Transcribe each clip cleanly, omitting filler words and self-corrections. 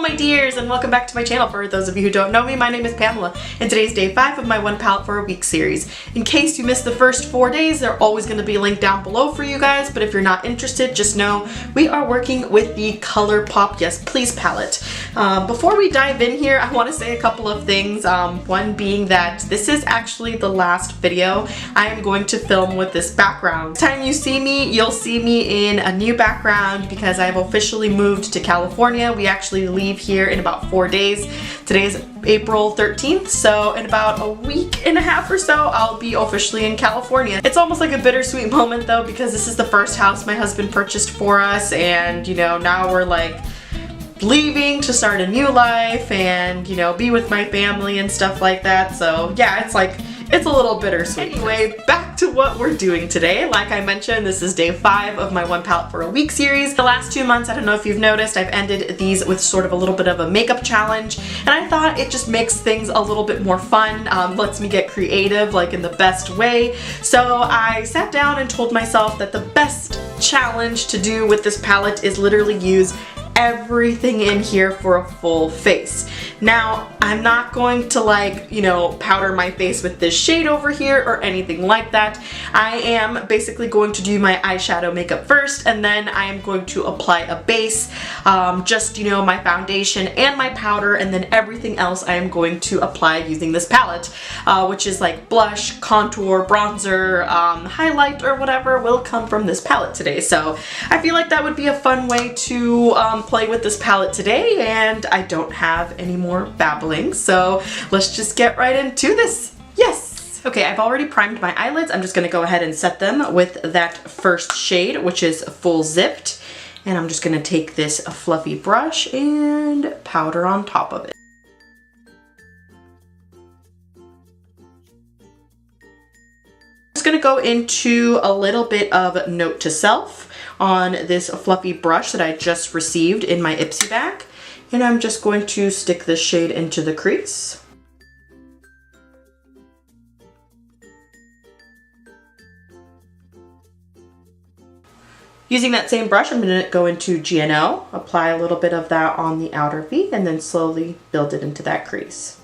my dears, and welcome back to my channel. For those of you who don't know me, my name is Pamela, and today's day 5 of my One Palette for a Week series. In case you missed the first 4 days, they're always going to be linked down below for you guys, but if you're not interested, just know we are working with the Colourpop Yes Please palette. Before we dive in here, I want to say a couple of things. One being that this is actually the last video I am going to film with this background. Next time you see me, you'll see me in a new background because I've officially moved to California. We actually leave here in about 4 days. Today is April 13th, so in about a week and a half or so, I'll be officially in California. It's almost like a bittersweet moment though, because this is the first house my husband purchased for us, and you know, now we're like leaving to start a new life and, you know, be with my family and stuff like that. So yeah, it's a little bittersweet. Anyway, back to what we're doing today. Like I mentioned, this is day 5 of my One Palette for a Week series. The last 2 months, I don't know if you've noticed, I've ended these with sort of a little bit of a makeup challenge, and I thought it just makes things a little bit more fun, lets me get creative, like in the best way. So I sat down and told myself that the best challenge to do with this palette is literally use everything in here for a full face. Now, I'm not going to, like, you know, powder my face with this shade over here or anything like that. I am basically going to do my eyeshadow makeup first, and then I am going to apply a base, just, you know, my foundation and my powder, and then everything else I am going to apply using this palette, which is like blush, contour, bronzer, highlight, or whatever will come from this palette today. So I feel like that would be a fun way to play with this palette today, and I don't have any more babbling, so let's just get right into this. Yes! Okay, I've already primed my eyelids. I'm just going to go ahead and set them with that first shade, which is full zipped, and I'm just going to take this fluffy brush and powder on top of it. I'm just going to go into a little bit of Note to Self on this fluffy brush that I just received in my Ipsy bag, and I'm just going to stick this shade into the crease. Using that same brush, I'm going to go into GNO, apply a little bit of that on the outer V, and then slowly build it into that crease.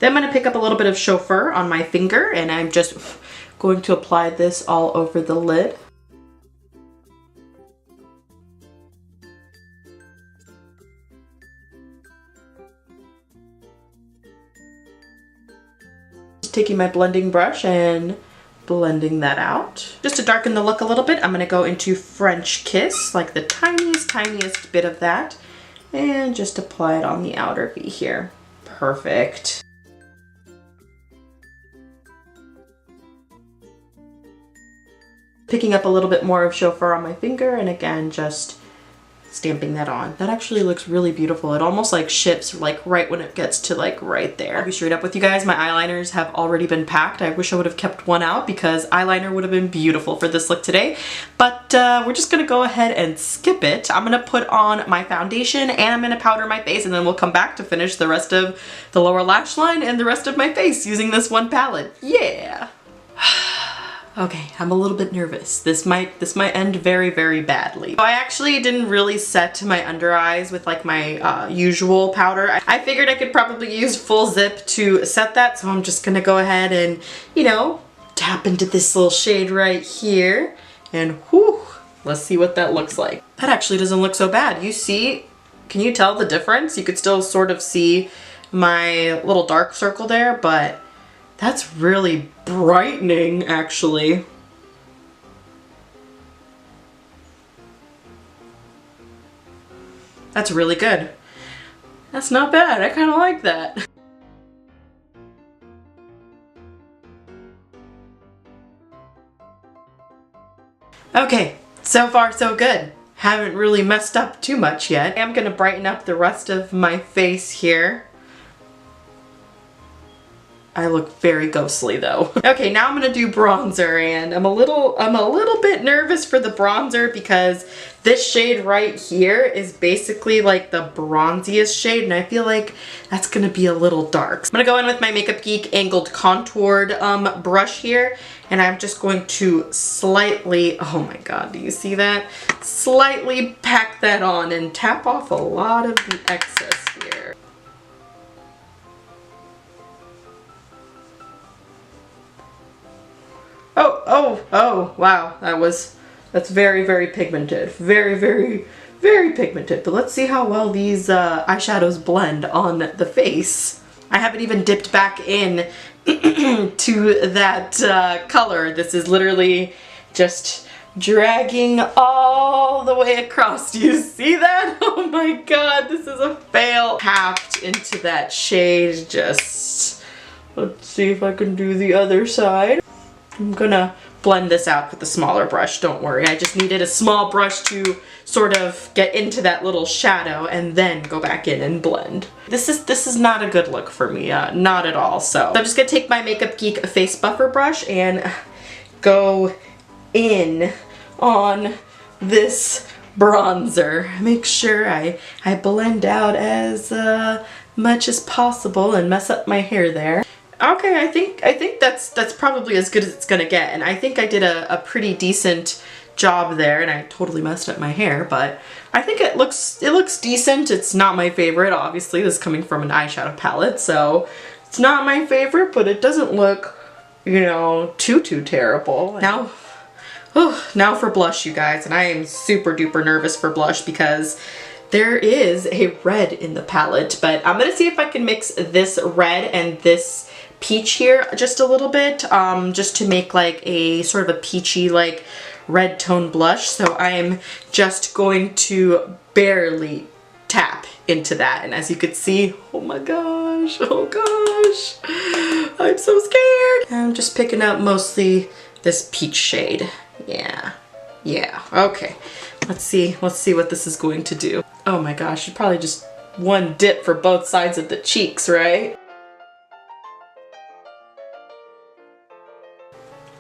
Then I'm going to pick up a little bit of Chauffeur on my finger, and I'm just going to apply this all over the lid. Just taking my blending brush and blending that out. Just to darken the look a little bit, I'm going to go into French Kiss, like the tiniest bit of that, and just apply it on the outer V here. Perfect. Picking up a little bit more of Chauffeur on my finger, and again, just stamping that on. That actually looks really beautiful. It almost like shifts like right when it gets to like right there. I'll be straight up with you guys, my eyeliners have already been packed. I wish I would have kept one out because eyeliner would have been beautiful for this look today, but we're just gonna go ahead and skip it. I'm gonna put on my foundation and I'm gonna powder my face, and then we'll come back to finish the rest of the lower lash line and the rest of my face using this one palette. Yeah! Okay, I'm a little bit nervous. This might end very, very badly. I actually didn't really set my under eyes with like my usual powder. I figured I could probably use full zip to set that, so I'm just gonna go ahead and, you know, tap into this little shade right here, and whew, let's see what that looks like. That actually doesn't look so bad. You see, can you tell the difference? You could still sort of see my little dark circle there, but that's really brightening, actually. That's really good. That's not bad. I kind of like that. Okay, so far so good. Haven't really messed up too much yet. I'm gonna brighten up the rest of my face here. I look very ghostly though. Okay, now I'm gonna do bronzer, and I'm a little bit nervous for the bronzer because this shade right here is basically like the bronziest shade, and I feel like that's gonna be a little dark. So I'm gonna go in with my Makeup Geek angled contoured brush here, and I'm just going to slightly, oh my god, do you see that? Slightly pack that on and tap off a lot of the excess here. Oh, wow, that's very, very pigmented. Very, very, very pigmented. But let's see how well these eyeshadows blend on the face. I haven't even dipped back in to that color. This is literally just dragging all the way across. Do you see that? Oh my god, this is a fail. Tapped into that shade. Just, let's see if I can do the other side. I'm gonna blend this out with a smaller brush, don't worry. I just needed a small brush to sort of get into that little shadow and then go back in and blend. This is not a good look for me, not at all. So I'm just gonna take my Makeup Geek face buffer brush and go in on this bronzer. Make sure I blend out as much as possible and mess up my hair there. Okay, I think that's probably as good as it's gonna get, and I think I did a pretty decent job there, and I totally messed up my hair, but I think it looks decent. It's not my favorite, obviously. This is coming from an eyeshadow palette, so it's not my favorite, but it doesn't look, you know, too terrible. Now for blush, you guys, and I am super duper nervous for blush because there is a red in the palette, but I'm gonna see if I can mix this red and this peach here just a little bit, just to make like a sort of a peachy like red tone blush. So I'm just going to barely tap into that, and as you can see, oh my gosh, oh gosh, I'm so scared. I'm just picking up mostly this peach shade. Yeah, okay. Let's see what this is going to do. Oh my gosh, probably just one dip for both sides of the cheeks, right?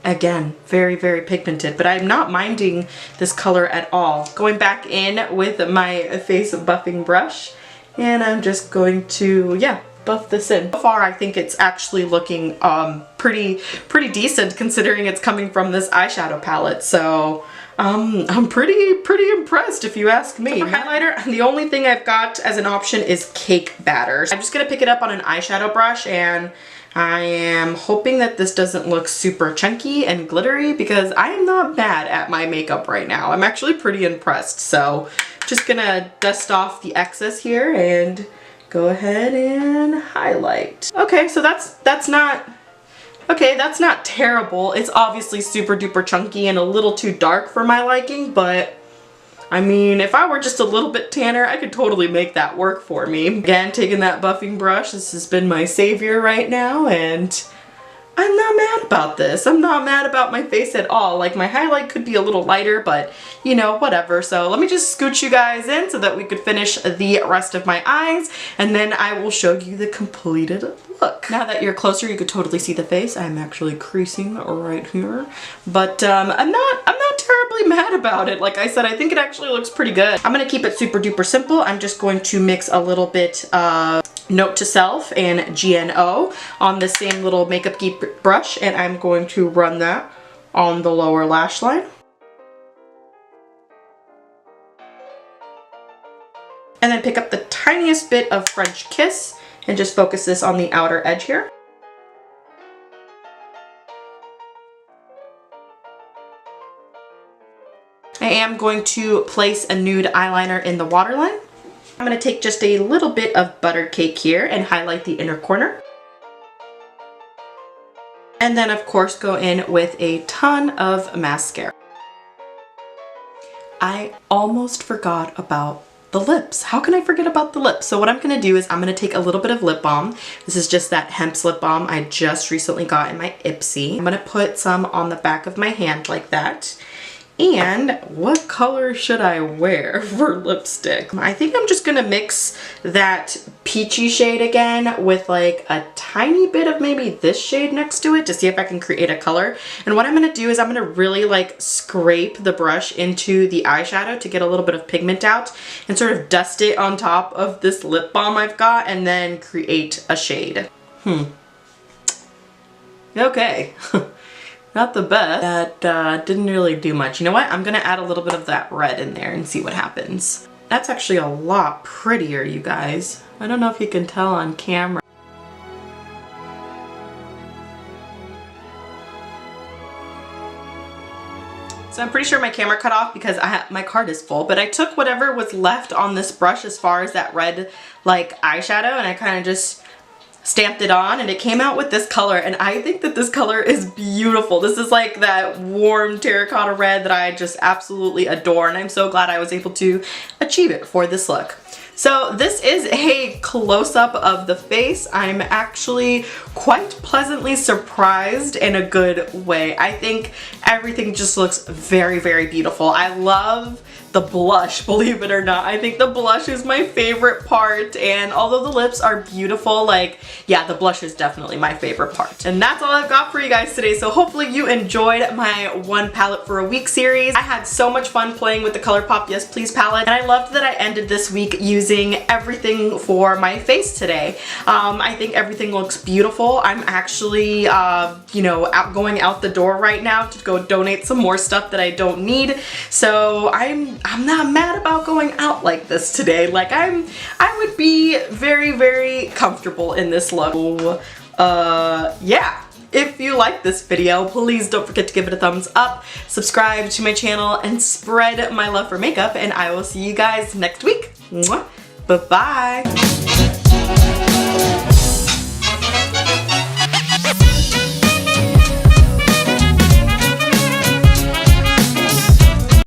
Again, very, very pigmented, but I'm not minding this color at all. Going back in with my face buffing brush, and I'm just going to, yeah, buff this in. So far, I think it's actually looking pretty decent considering it's coming from this eyeshadow palette. So I'm pretty impressed if you ask me. For highlighter, the only thing I've got as an option is cake batter. I'm just gonna pick it up on an eyeshadow brush, and I am hoping that this doesn't look super chunky and glittery because I am not bad at my makeup right now. I'm actually pretty impressed. So just gonna dust off the excess here and go ahead and highlight. Okay, so that's not terrible. It's obviously super duper chunky and a little too dark for my liking, but I mean, if I were just a little bit tanner, I could totally make that work for me. Again, taking that buffing brush, this has been my savior right now, and I'm not mad about this. I'm not mad about my face at all. Like, my highlight could be a little lighter, but you know, whatever. So let me just scooch you guys in so that we could finish the rest of my eyes, and then I will show you the completed look. Now that you're closer, you could totally see the face. I'm actually creasing right here, but I'm not terribly mad about it. Like I said, I think it actually looks pretty good. I'm gonna keep it super duper simple. I'm just going to mix a little bit of Note to Self and GNO on the same little Makeup Geek brush, and I'm going to run that on the lower lash line. And then pick up the tiniest bit of French Kiss and just focus this on the outer edge here. I am going to place a nude eyeliner in the waterline. I'm going to take just a little bit of Butter Cake here and highlight the inner corner. And then of course go in with a ton of mascara. I almost forgot about the lips. How can I forget about the lips? So what I'm going to do is I'm going to take a little bit of lip balm. This is just that Hemp's lip balm I just recently got in my Ipsy. I'm going to put some on the back of my hand like that. And what color should I wear for lipstick? I think I'm just gonna mix that peachy shade again with like a tiny bit of maybe this shade next to it to see if I can create a color. And what I'm gonna do is I'm gonna really like scrape the brush into the eyeshadow to get a little bit of pigment out and sort of dust it on top of this lip balm I've got and then create a shade. Okay. Not the best. That didn't really do much. You know what? I'm gonna add a little bit of that red in there and see what happens. That's actually a lot prettier, you guys. I don't know if you can tell on camera. So I'm pretty sure my camera cut off because my card is full, but I took whatever was left on this brush as far as that red like eyeshadow and I kind of just stamped it on and it came out with this color, and I think that this color is beautiful. This is like that warm terracotta red that I just absolutely adore, and I'm so glad I was able to achieve it for this look. So this is a close-up of the face. I'm actually quite pleasantly surprised in a good way. I think everything just looks very, very beautiful. I love the blush, believe it or not. I think the blush is my favorite part, and although the lips are beautiful, like, yeah, the blush is definitely my favorite part. And that's all I've got for you guys today, so hopefully you enjoyed my one palette for a week series. I had so much fun playing with the Colourpop Yes Please palette, and I loved that I ended this week using everything for my face today. I think everything looks beautiful. I'm actually, you know, going out the door right now to go donate some more stuff that I don't need, so I'm not mad about going out like this today. Like I would be very, very comfortable in this look. Yeah. If you like this video, please don't forget to give it a thumbs up, subscribe to my channel, and spread my love for makeup, and I will see you guys next week. Mwah. Bye-bye.